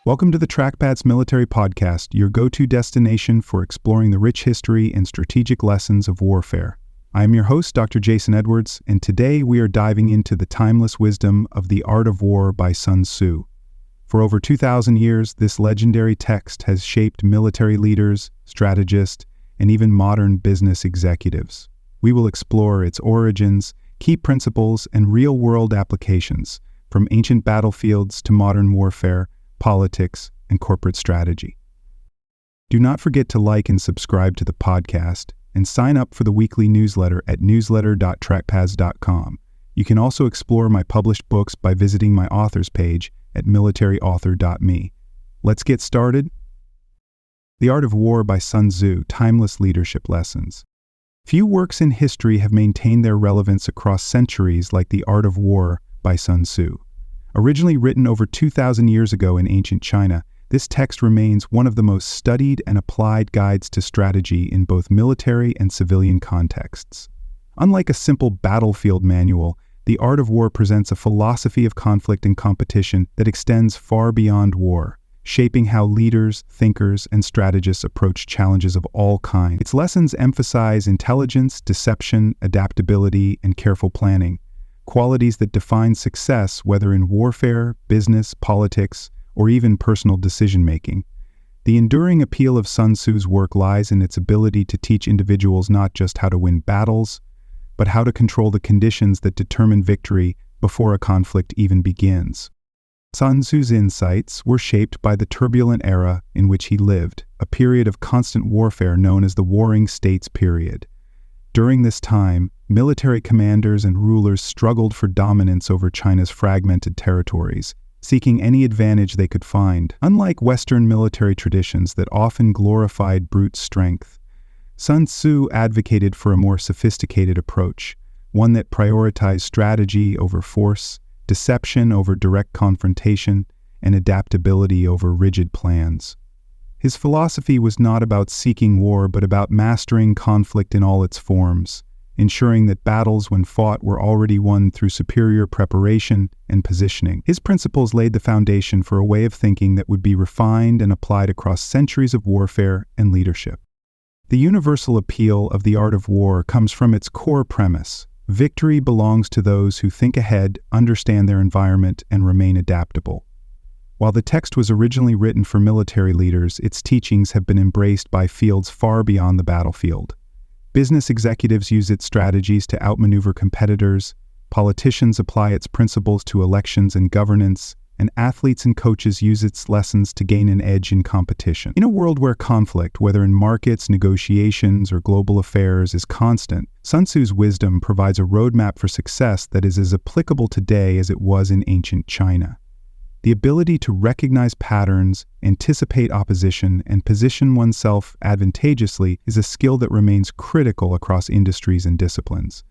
Welcome to the Trackpads Military Podcast, your go-to destination for exploring the rich history and strategic lessons of warfare. I am your host, Dr. Jason Edwards, and today we are diving into the timeless wisdom of The Art of War by Sun Tzu. For over 2,000 years, this legendary text has shaped military leaders, strategists, and even modern business executives. We will explore its origins, key principles, and real-world applications, from ancient battlefields to modern warfare, politics, and corporate strategy. Do not forget to like and subscribe to the podcast, and sign up for the weekly newsletter at newsletter.trackpads.com. You can also explore my published books by visiting my authors page at militaryauthor.me. Let's get started. The Art of War by Sun Tzu, Timeless Leadership Lessons. Few works in history have maintained their relevance across centuries like The Art of War by Sun Tzu. Originally written over 2,000 years ago in ancient China, this text remains one of the most studied and applied guides to strategy in both military and civilian contexts. Unlike a simple battlefield manual, The Art of War presents a philosophy of conflict and competition that extends far beyond war, shaping how leaders, thinkers, and strategists approach challenges of all kinds. Its lessons emphasize intelligence, deception, adaptability, and careful planning, qualities that define success whether in warfare, business, politics, or even personal decision-making. The enduring appeal of Sun Tzu's work lies in its ability to teach individuals not just how to win battles, but how to control the conditions that determine victory before a conflict even begins. Sun Tzu's insights were shaped by the turbulent era in which he lived, a period of constant warfare known as the Warring States period. During this time, military commanders and rulers struggled for dominance over China's fragmented territories, seeking any advantage they could find. Unlike Western military traditions that often glorified brute strength, Sun Tzu advocated for a more sophisticated approach, one that prioritized strategy over force, deception over direct confrontation, and adaptability over rigid plans. His philosophy was not about seeking war but about mastering conflict in all its forms, ensuring that battles when fought were already won through superior preparation and positioning. His principles laid the foundation for a way of thinking that would be refined and applied across centuries of warfare and leadership. The universal appeal of The Art of War comes from its core premise: victory belongs to those who think ahead, understand their environment, and remain adaptable. While the text was originally written for military leaders, its teachings have been embraced by fields far beyond the battlefield. Business executives use its strategies to outmaneuver competitors, politicians apply its principles to elections and governance, and athletes and coaches use its lessons to gain an edge in competition. In a world where conflict, whether in markets, negotiations, or global affairs, is constant, Sun Tzu's wisdom provides a roadmap for success that is as applicable today as it was in ancient China. The ability to recognize patterns, anticipate opposition, and position oneself advantageously is a skill that remains critical across industries and disciplines.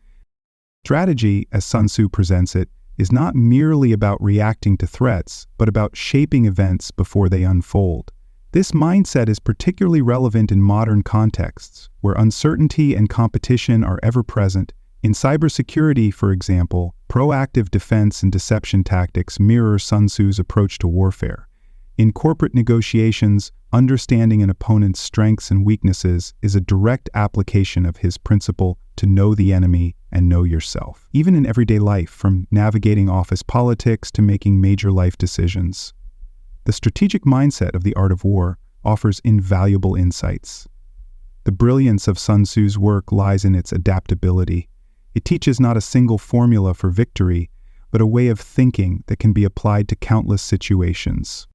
Strategy, as Sun Tzu presents it, is not merely about reacting to threats, but about shaping events before they unfold. This mindset is particularly relevant in modern contexts, where uncertainty and competition are ever present. In cybersecurity, for example, proactive defense and deception tactics mirror Sun Tzu's approach to warfare. In corporate negotiations, understanding an opponent's strengths and weaknesses is a direct application of his principle to know the enemy and know yourself. Even in everyday life, from navigating office politics to making major life decisions, the strategic mindset of The Art of War offers invaluable insights. The brilliance of Sun Tzu's work lies in its adaptability. It teaches not a single formula for victory, but a way of thinking that can be applied to countless situations.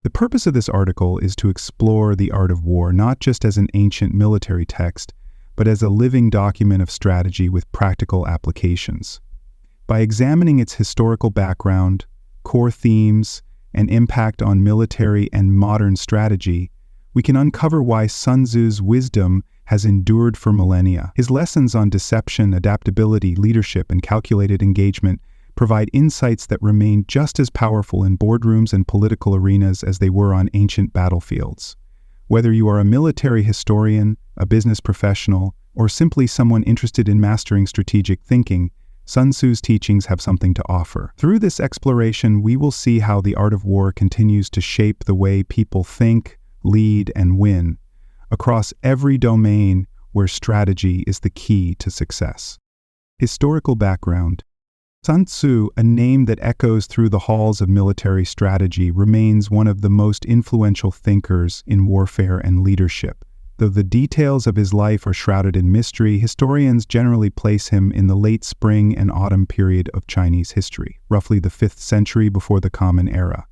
The purpose of this article is to explore The Art of War not just as an ancient military text, but as a living document of strategy with practical applications. By examining its historical background, core themes, and impact on military and modern strategy, we can uncover why Sun Tzu's wisdom has endured for millennia. His lessons on deception, adaptability, leadership, and calculated engagement provide insights that remain just as powerful in boardrooms and political arenas as they were on ancient battlefields. Whether you are a military historian, a business professional, or simply someone interested in mastering strategic thinking, Sun Tzu's teachings have something to offer. Through this exploration, we will see how the art of war continues to shape the way people think, lead, and win, across every domain where strategy is the key to success. Historical background. Sun Tzu, a name that echoes through the halls of military strategy, remains one of the most influential thinkers in warfare and leadership. Though the details of his life are shrouded in mystery, historians generally place him in the late spring and autumn period of Chinese history, roughly the 5th century before the Common Era.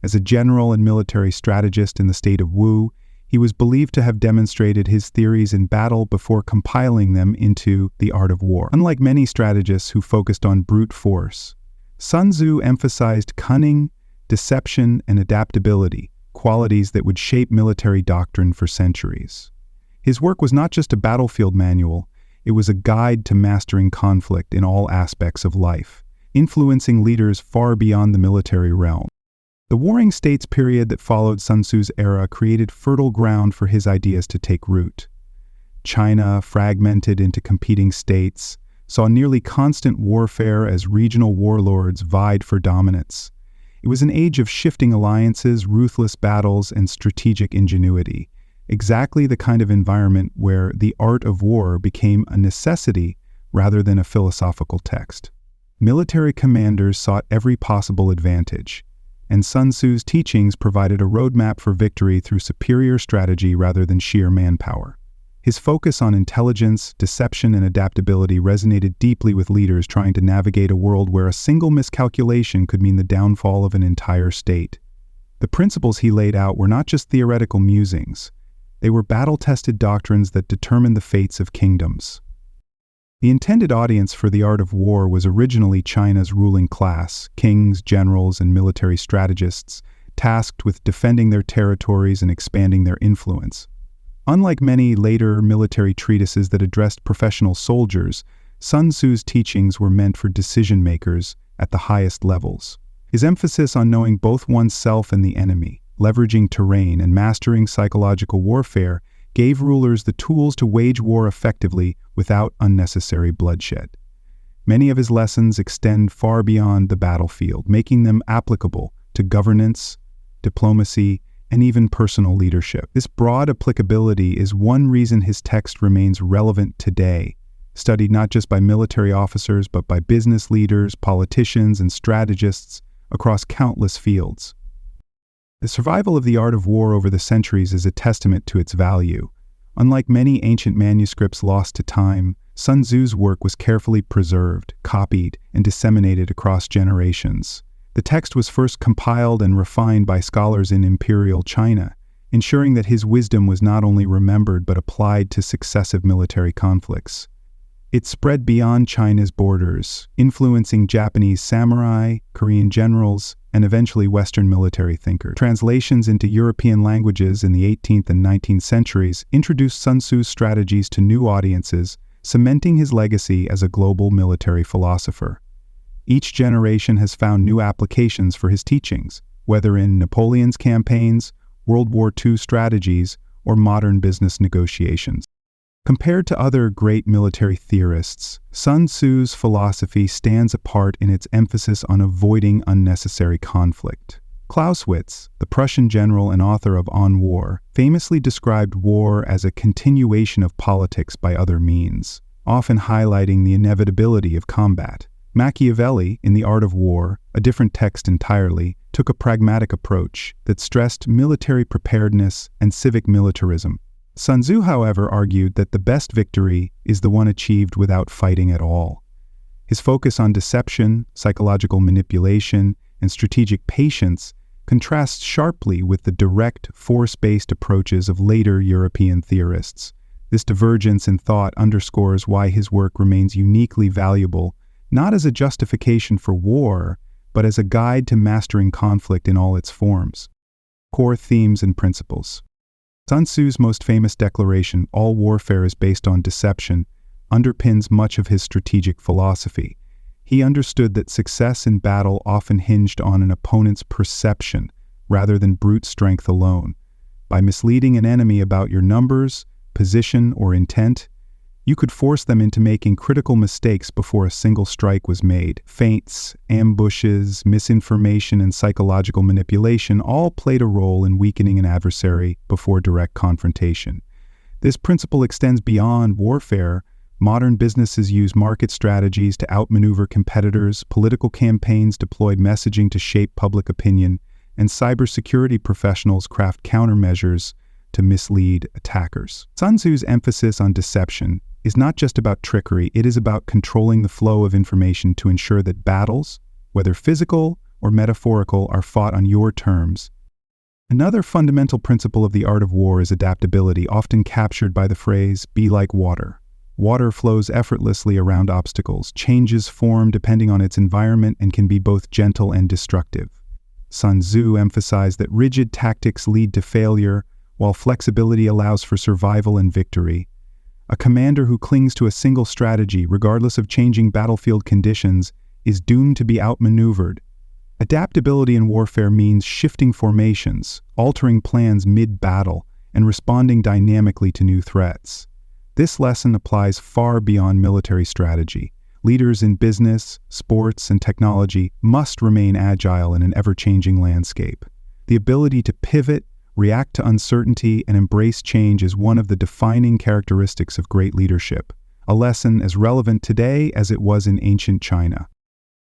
As a general and military strategist in the state of Wu, he was believed to have demonstrated his theories in battle before compiling them into The Art of War. Unlike many strategists who focused on brute force, Sun Tzu emphasized cunning, deception, and adaptability, qualities that would shape military doctrine for centuries. His work was not just a battlefield manual, it was a guide to mastering conflict in all aspects of life, influencing leaders far beyond the military realm. The Warring States period that followed Sun Tzu's era created fertile ground for his ideas to take root. China, fragmented into competing states, saw nearly constant warfare as regional warlords vied for dominance. It was an age of shifting alliances, ruthless battles, and strategic ingenuity, exactly the kind of environment where the art of war became a necessity rather than a philosophical text. Military commanders sought every possible advantage, and Sun Tzu's teachings provided a roadmap for victory through superior strategy rather than sheer manpower. His focus on intelligence, deception, and adaptability resonated deeply with leaders trying to navigate a world where a single miscalculation could mean the downfall of an entire state. The principles he laid out were not just theoretical musings, they were battle-tested doctrines that determined the fates of kingdoms. The intended audience for The Art of War was originally China's ruling class, kings, generals, and military strategists, tasked with defending their territories and expanding their influence. Unlike many later military treatises that addressed professional soldiers, Sun Tzu's teachings were meant for decision-makers at the highest levels. His emphasis on knowing both oneself and the enemy, leveraging terrain, and mastering psychological warfare gave rulers the tools to wage war effectively without unnecessary bloodshed. Many of his lessons extend far beyond the battlefield, making them applicable to governance, diplomacy, and even personal leadership. This broad applicability is one reason his text remains relevant today, studied not just by military officers but by business leaders, politicians, and strategists across countless fields. The survival of the art of war over the centuries is a testament to its value. Unlike many ancient manuscripts lost to time, Sun Tzu's work was carefully preserved, copied, and disseminated across generations. The text was first compiled and refined by scholars in imperial China, ensuring that his wisdom was not only remembered but applied to successive military conflicts. It spread beyond China's borders, influencing Japanese samurai, Korean generals, and eventually Western military thinkers. Translations into European languages in the 18th and 19th centuries introduced Sun Tzu's strategies to new audiences, cementing his legacy as a global military philosopher. Each generation has found new applications for his teachings, whether in Napoleon's campaigns, World War II strategies, or modern business negotiations. Compared to other great military theorists, Sun Tzu's philosophy stands apart in its emphasis on avoiding unnecessary conflict. Clausewitz, the Prussian general and author of On War, famously described war as a continuation of politics by other means, often highlighting the inevitability of combat. Machiavelli, in The Art of War, a different text entirely, took a pragmatic approach that stressed military preparedness and civic militarism. Sun Tzu, however, argued that the best victory is the one achieved without fighting at all. His focus on deception, psychological manipulation, and strategic patience contrasts sharply with the direct, force-based approaches of later European theorists. This divergence in thought underscores why his work remains uniquely valuable, not as a justification for war, but as a guide to mastering conflict in all its forms. Core themes and principles. Sun Tzu's most famous declaration, "All warfare is based on deception," underpins much of his strategic philosophy. He understood that success in battle often hinged on an opponent's perception rather than brute strength alone. By misleading an enemy about your numbers, position, or intent, You could force them into making critical mistakes before a single strike was made. Feints, ambushes, misinformation, and psychological manipulation all played a role in weakening an adversary before direct confrontation. This principle extends beyond warfare. Modern businesses use market strategies to outmaneuver competitors, political campaigns deploy messaging to shape public opinion, and cybersecurity professionals craft countermeasures to mislead attackers. Sun Tzu's emphasis on deception is not just about trickery, it is about controlling the flow of information to ensure that battles, whether physical or metaphorical, are fought on your terms. Another fundamental principle of the art of war is adaptability, often captured by the phrase, "be like water." Water flows effortlessly around obstacles. Changes form depending on its environment and can be both gentle and destructive. Sun Tzu emphasized that rigid tactics lead to failure, while flexibility allows for survival and victory. A commander who clings to a single strategy, regardless of changing battlefield conditions, is doomed to be outmaneuvered. Adaptability in warfare means shifting formations, altering plans mid-battle, and responding dynamically to new threats. This lesson applies far beyond military strategy. Leaders in business, sports, and technology must remain agile in an ever-changing landscape. The ability to pivot, react to uncertainty, and embrace change is one of the defining characteristics of great leadership, a lesson as relevant today as it was in ancient China.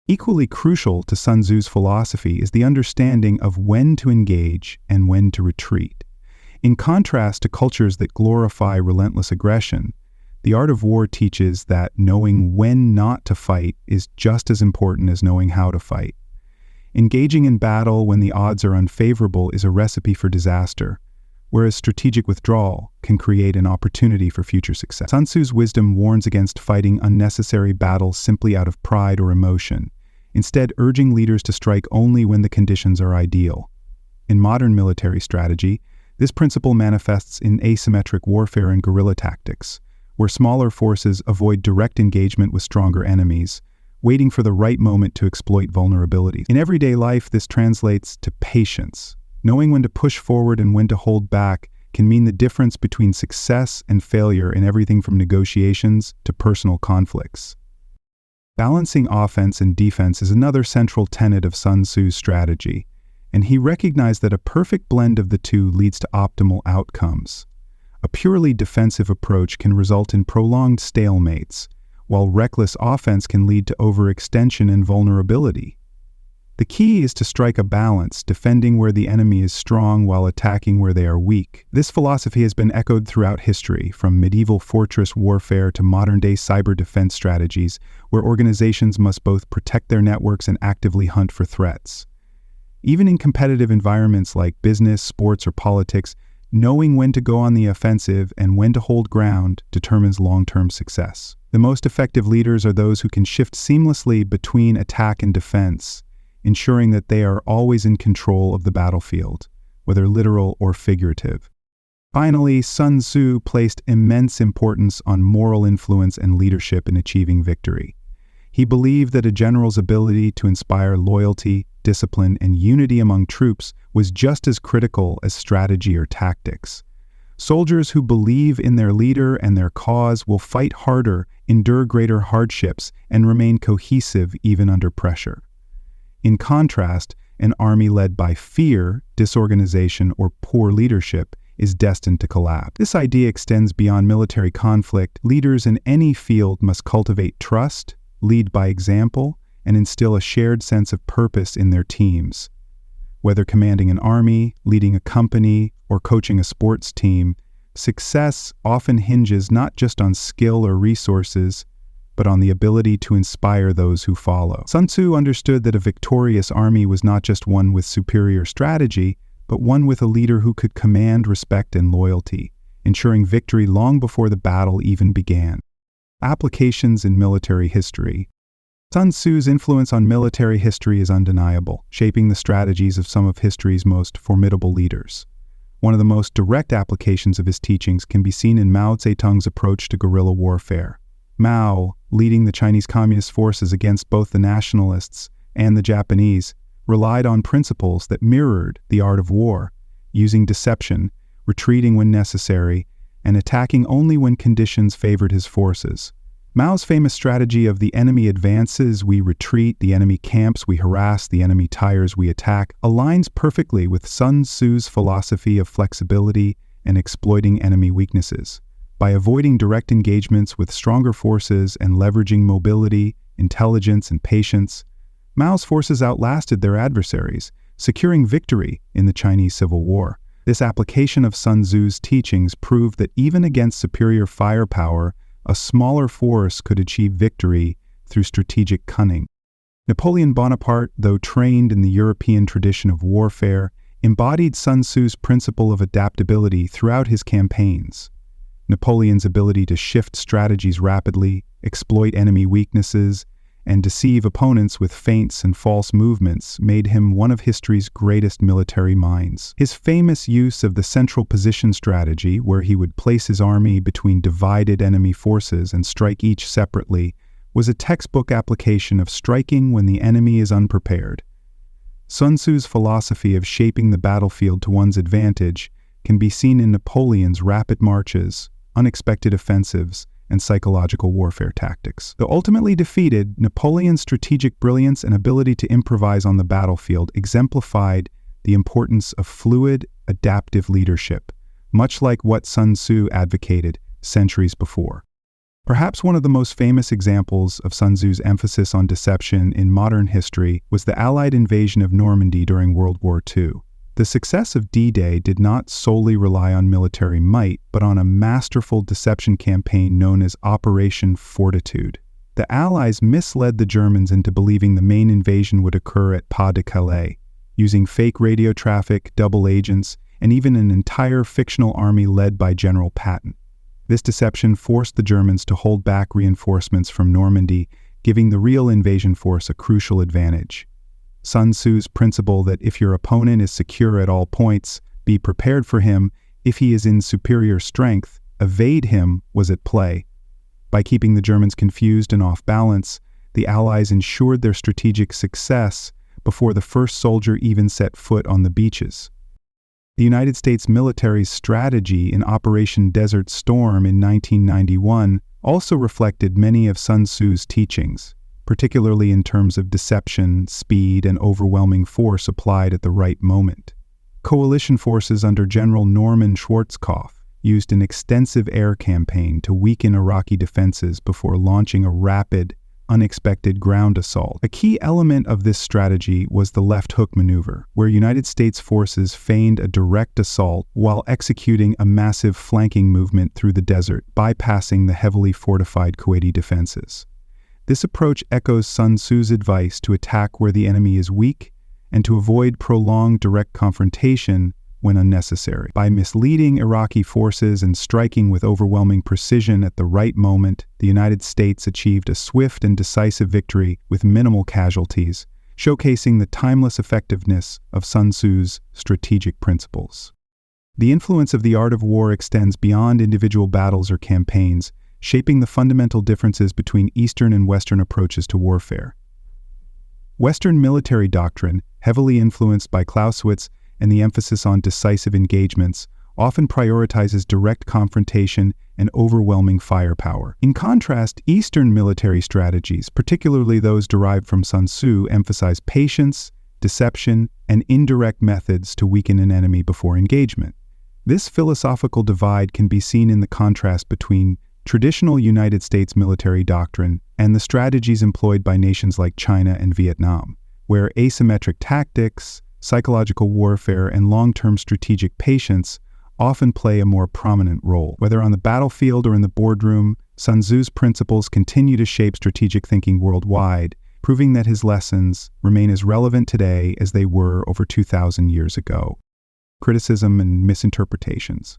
Equally crucial to Sun Tzu's philosophy is the understanding of when to engage and when to retreat. In contrast to cultures that glorify relentless aggression, the art of war teaches that knowing when not to fight is just as important as knowing how to fight. Engaging in battle when the odds are unfavorable is a recipe for disaster, whereas strategic withdrawal can create an opportunity for future success. Sun Tzu's wisdom warns against fighting unnecessary battles simply out of pride or emotion, instead urging leaders to strike only when the conditions are ideal. In modern military strategy, this principle manifests in asymmetric warfare and guerrilla tactics, where smaller forces avoid direct engagement with stronger enemies, waiting for the right moment to exploit vulnerabilities. In everyday life, this translates to patience. Knowing when to push forward and when to hold back can mean the difference between success and failure in everything from negotiations to personal conflicts. Balancing offense and defense is another central tenet of Sun Tzu's strategy, and he recognized that a perfect blend of the two leads to optimal outcomes. A purely defensive approach can result in prolonged stalemates, while reckless offense can lead to overextension and vulnerability. The key is to strike a balance, defending where the enemy is strong while attacking where they are weak. This philosophy has been echoed throughout history, from medieval fortress warfare to modern-day cyber defense strategies, where organizations must both protect their networks and actively hunt for threats. Even in competitive environments like business, sports, or politics, knowing when to go on the offensive and when to hold ground determines long-term success. The most effective leaders are those who can shift seamlessly between attack and defense, ensuring that they are always in control of the battlefield, whether literal or figurative. Finally, Sun Tzu placed immense importance on moral influence and leadership in achieving victory. He believed that a general's ability to inspire loyalty, discipline, and unity among troops was just as critical as strategy or tactics. Soldiers who believe in their leader and their cause will fight harder, endure greater hardships, and remain cohesive even under pressure. In contrast, an army led by fear, disorganization, or poor leadership is destined to collapse. This idea extends beyond military conflict. Leaders in any field must cultivate trust, lead by example, and instill a shared sense of purpose in their teams. Whether commanding an army, leading a company, or coaching a sports team, success often hinges not just on skill or resources, but on the ability to inspire those who follow. Sun Tzu understood that a victorious army was not just one with superior strategy, but one with a leader who could command respect and loyalty, ensuring victory long before the battle even began. Applications in military history. Sun Tzu's influence on military history is undeniable, shaping the strategies of some of history's most formidable leaders. One of the most direct applications of his teachings can be seen in Mao Zedong's approach to guerrilla warfare. Mao, leading the Chinese Communist forces against both the nationalists and the Japanese, relied on principles that mirrored the art of war, using deception, retreating when necessary, and attacking only when conditions favored his forces. Mao's famous strategy of the enemy advances, we retreat, the enemy camps, we harass, the enemy tires, we attack, aligns perfectly with Sun Tzu's philosophy of flexibility and exploiting enemy weaknesses. By avoiding direct engagements with stronger forces and leveraging mobility, intelligence, and patience, Mao's forces outlasted their adversaries, securing victory in the Chinese Civil War. This application of Sun Tzu's teachings proved that even against superior firepower, a smaller force could achieve victory through strategic cunning. Napoleon Bonaparte, though trained in the European tradition of warfare, embodied Sun Tzu's principle of adaptability throughout his campaigns. Napoleon's ability to shift strategies rapidly, exploit enemy weaknesses, and deceive opponents with feints and false movements made him one of history's greatest military minds. His famous use of the central position strategy, where he would place his army between divided enemy forces and strike each separately, was a textbook application of striking when the enemy is unprepared. Sun Tzu's philosophy of shaping the battlefield to one's advantage can be seen in Napoleon's rapid marches, unexpected offensives, and psychological warfare tactics. Though ultimately defeated, Napoleon's strategic brilliance and ability to improvise on the battlefield exemplified the importance of fluid, adaptive leadership, much like what Sun Tzu advocated centuries before. Perhaps one of the most famous examples of Sun Tzu's emphasis on deception in modern history was the Allied invasion of Normandy during World War II. The success of D-Day did not solely rely on military might, but on a masterful deception campaign known as Operation Fortitude. The Allies misled the Germans into believing the main invasion would occur at Pas de Calais, using fake radio traffic, double agents, and even an entire fictional army led by General Patton. This deception forced the Germans to hold back reinforcements from Normandy, giving the real invasion force a crucial advantage. Sun Tzu's principle that if your opponent is secure at all points, be prepared for him. If he is in superior strength, evade him, was at play. By keeping the Germans confused and off balance, the Allies ensured their strategic success before the first soldier even set foot on the beaches. The United States military's strategy in Operation Desert Storm in 1991 also reflected many of Sun Tzu's teachings, particularly in terms of deception, speed, and overwhelming force applied at the right moment. Coalition forces under General Norman Schwarzkopf used an extensive air campaign to weaken Iraqi defenses before launching a rapid, unexpected ground assault. A key element of this strategy was the left hook maneuver, where United States forces feigned a direct assault while executing a massive flanking movement through the desert, bypassing the heavily fortified Kuwaiti defenses. This approach echoes Sun Tzu's advice to attack where the enemy is weak and to avoid prolonged direct confrontation when unnecessary. By misleading Iraqi forces and striking with overwhelming precision at the right moment, the United States achieved a swift and decisive victory with minimal casualties, showcasing the timeless effectiveness of Sun Tzu's strategic principles. The influence of the art of war extends beyond individual battles or campaigns, shaping the fundamental differences between Eastern and Western approaches to warfare. Western military doctrine, heavily influenced by Clausewitz and the emphasis on decisive engagements, often prioritizes direct confrontation and overwhelming firepower. In contrast, Eastern military strategies, particularly those derived from Sun Tzu, emphasize patience, deception, and indirect methods to weaken an enemy before engagement. This philosophical divide can be seen in the contrast between traditional United States military doctrine and the strategies employed by nations like China and Vietnam, where asymmetric tactics, psychological warfare, and long-term strategic patience often play a more prominent role. Whether on the battlefield or in the boardroom, Sun Tzu's principles continue to shape strategic thinking worldwide, proving that his lessons remain as relevant today as they were over 2,000 years ago. Criticism and misinterpretations.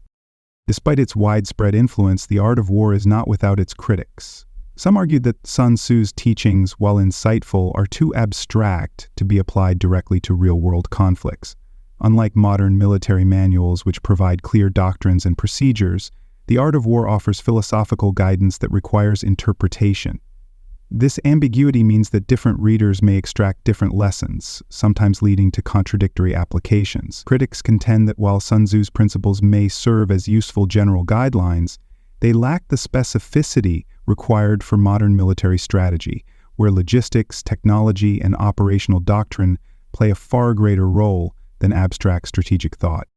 Despite its widespread influence, the art of war is not without its critics. Some argued that Sun Tzu's teachings, while insightful, are too abstract to be applied directly to real-world conflicts. Unlike modern military manuals which provide clear doctrines and procedures, the art of war offers philosophical guidance that requires interpretation. This ambiguity means that different readers may extract different lessons, sometimes leading to contradictory applications. Critics contend that while Sun Tzu's principles may serve as useful general guidelines, they lack the specificity required for modern military strategy, where logistics, technology, and operational doctrine play a far greater role than abstract strategic thought.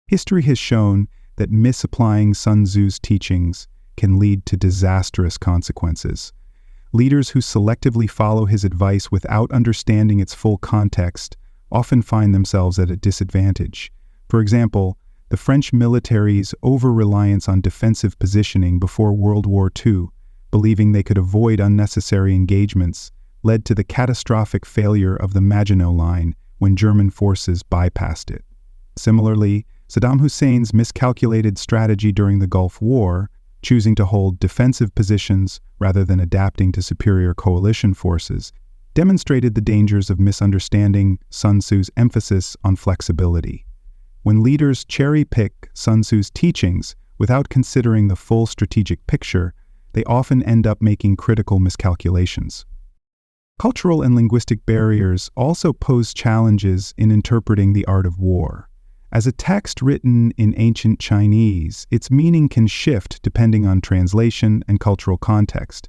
History has shown that misapplying Sun Tzu's teachings can lead to disastrous consequences. Leaders who selectively follow his advice without understanding its full context often find themselves at a disadvantage. For example, the French military's over-reliance on defensive positioning before World War II, believing they could avoid unnecessary engagements, led to the catastrophic failure of the Maginot Line when German forces bypassed it. Similarly, Saddam Hussein's miscalculated strategy during the Gulf War, choosing to hold defensive positions rather than adapting to superior coalition forces, demonstrated the dangers of misunderstanding Sun Tzu's emphasis on flexibility. When leaders cherry-pick Sun Tzu's teachings without considering the full strategic picture, they often end up making critical miscalculations. Cultural and linguistic barriers also pose challenges in interpreting the art of war. As a text written in ancient Chinese, its meaning can shift depending on translation and cultural context.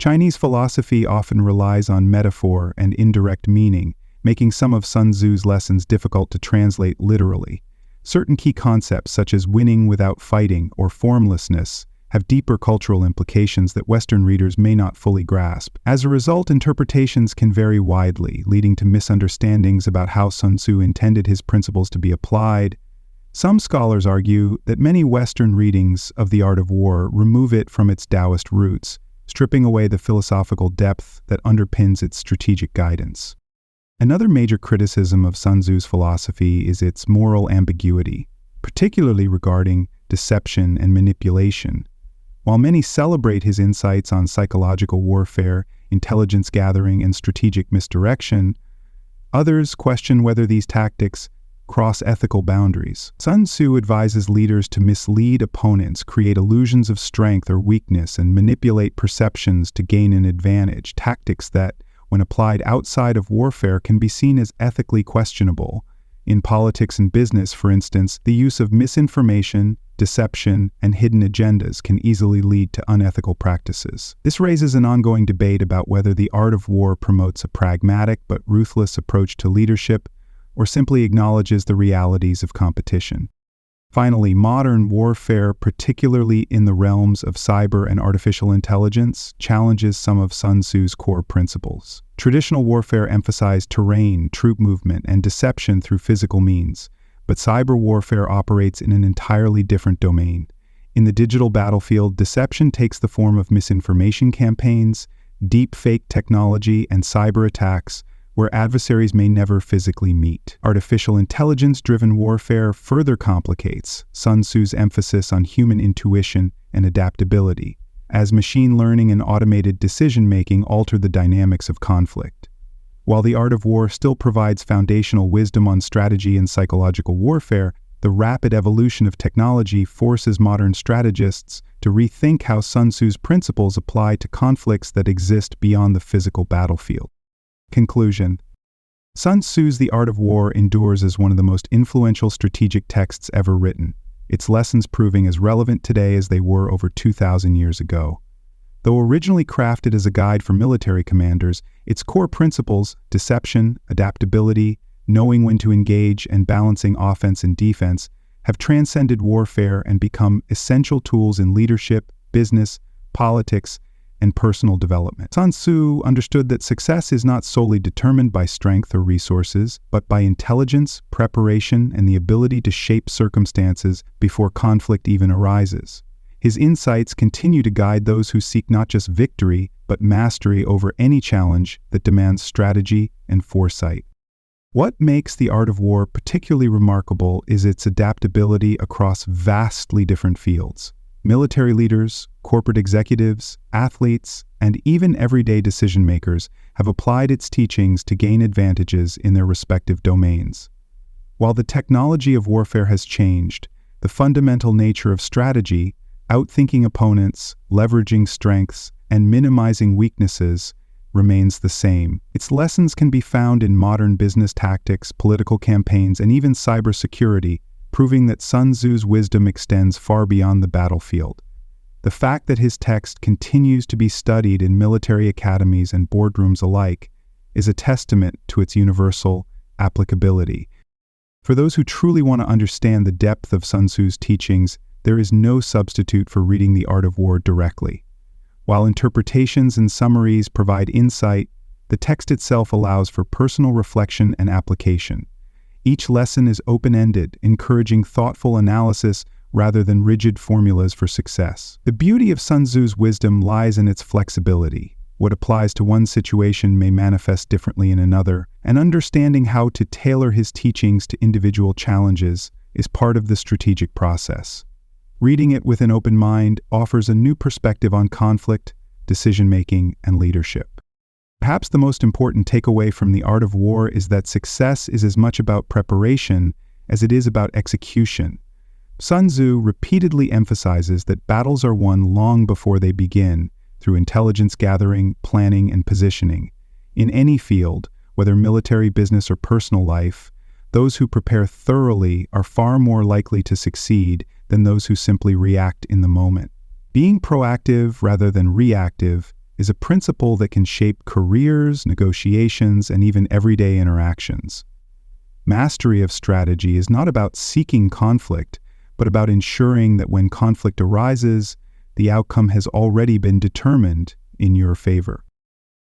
Chinese philosophy often relies on metaphor and indirect meaning, making some of Sun Tzu's lessons difficult to translate literally. Certain key concepts such as winning without fighting or formlessness have deeper cultural implications that Western readers may not fully grasp. As a result, interpretations can vary widely, leading to misunderstandings about how Sun Tzu intended his principles to be applied. Some scholars argue that many Western readings of the art of war remove it from its Taoist roots, stripping away the philosophical depth that underpins its strategic guidance. Another major criticism of Sun Tzu's philosophy is its moral ambiguity, particularly regarding deception and manipulation. While many celebrate his insights on psychological warfare, intelligence gathering, and strategic misdirection, others question whether these tactics cross ethical boundaries. Sun Tzu advises leaders to mislead opponents, create illusions of strength or weakness, and manipulate perceptions to gain an advantage, tactics that, when applied outside of warfare, can be seen as ethically questionable. In politics and business, for instance, the use of misinformation, deception, and hidden agendas can easily lead to unethical practices. This raises an ongoing debate about whether the art of war promotes a pragmatic but ruthless approach to leadership or simply acknowledges the realities of competition. Finally, modern warfare, particularly in the realms of cyber and artificial intelligence, challenges some of Sun Tzu's core principles. Traditional warfare emphasized terrain, troop movement, and deception through physical means, but cyber warfare operates in an entirely different domain. In the digital battlefield, deception takes the form of misinformation campaigns, deep-fake technology, and cyber attacks, where adversaries may never physically meet. Artificial intelligence-driven warfare further complicates Sun Tzu's emphasis on human intuition and adaptability, as machine learning and automated decision-making alter the dynamics of conflict. While the art of war still provides foundational wisdom on strategy and psychological warfare, the rapid evolution of technology forces modern strategists to rethink how Sun Tzu's principles apply to conflicts that exist beyond the physical battlefield. Conclusion. Sun Tzu's The Art of War endures as one of the most influential strategic texts ever written, its lessons proving as relevant today as they were over 2,000 years ago. Though originally crafted as a guide for military commanders, its core principles, deception, adaptability, knowing when to engage, and balancing offense and defense, have transcended warfare and become essential tools in leadership, business, politics, and personal development. Sun Tzu understood that success is not solely determined by strength or resources, but by intelligence, preparation, and the ability to shape circumstances before conflict even arises. His insights continue to guide those who seek not just victory, but mastery over any challenge that demands strategy and foresight. What makes the art of war particularly remarkable is its adaptability across vastly different fields. Military leaders, corporate executives, athletes, and even everyday decision-makers have applied its teachings to gain advantages in their respective domains. While the technology of warfare has changed, the fundamental nature of strategy, outthinking opponents, leveraging strengths, and minimizing weaknesses remains the same. Its lessons can be found in modern business tactics, political campaigns, and even cybersecurity, proving that Sun Tzu's wisdom extends far beyond the battlefield. The fact that his text continues to be studied in military academies and boardrooms alike is a testament to its universal applicability. For those who truly want to understand the depth of Sun Tzu's teachings, there is no substitute for reading The Art of War directly. While interpretations and summaries provide insight, the text itself allows for personal reflection and application. Each lesson is open-ended, encouraging thoughtful analysis rather than rigid formulas for success. The beauty of Sun Tzu's wisdom lies in its flexibility. What applies to one situation may manifest differently in another, and understanding how to tailor his teachings to individual challenges is part of the strategic process. Reading it with an open mind offers a new perspective on conflict, decision-making, and leadership. Perhaps the most important takeaway from The Art of War is that success is as much about preparation as it is about execution. Sun Tzu repeatedly emphasizes that battles are won long before they begin, through intelligence gathering, planning, and positioning. In any field, whether military, business, or personal life, those who prepare thoroughly are far more likely to succeed than those who simply react in the moment. Being proactive rather than reactive is a principle that can shape careers, negotiations, and even everyday interactions. Mastery of strategy is not about seeking conflict, but about ensuring that when conflict arises, the outcome has already been determined in your favor.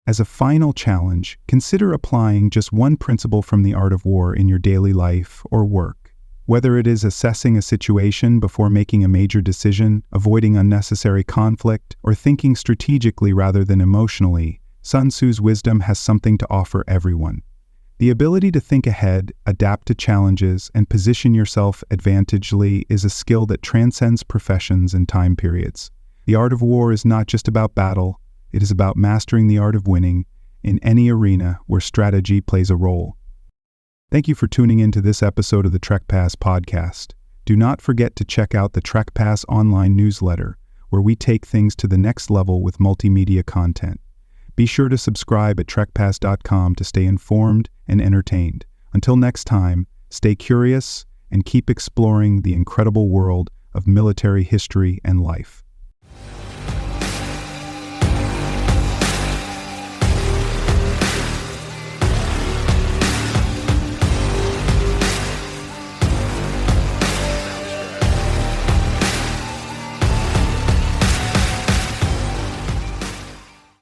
As a final challenge, consider applying just one principle from The Art of War in your daily life or work. Whether it is assessing a situation before making a major decision, avoiding unnecessary conflict, or thinking strategically rather than emotionally, Sun Tzu's wisdom has something to offer everyone. The ability to think ahead, adapt to challenges, and position yourself advantageously is a skill that transcends professions and time periods. The Art of War is not just about battle, it is about mastering the art of winning in any arena where strategy plays a role. Thank you for tuning in to this episode of the Trackpads podcast. Do not forget to check out the Trackpads online newsletter, where we take things to the next level with multimedia content. Be sure to subscribe at trackpads.com to stay informed and entertained. Until next time, stay curious and keep exploring the incredible world of military history and life.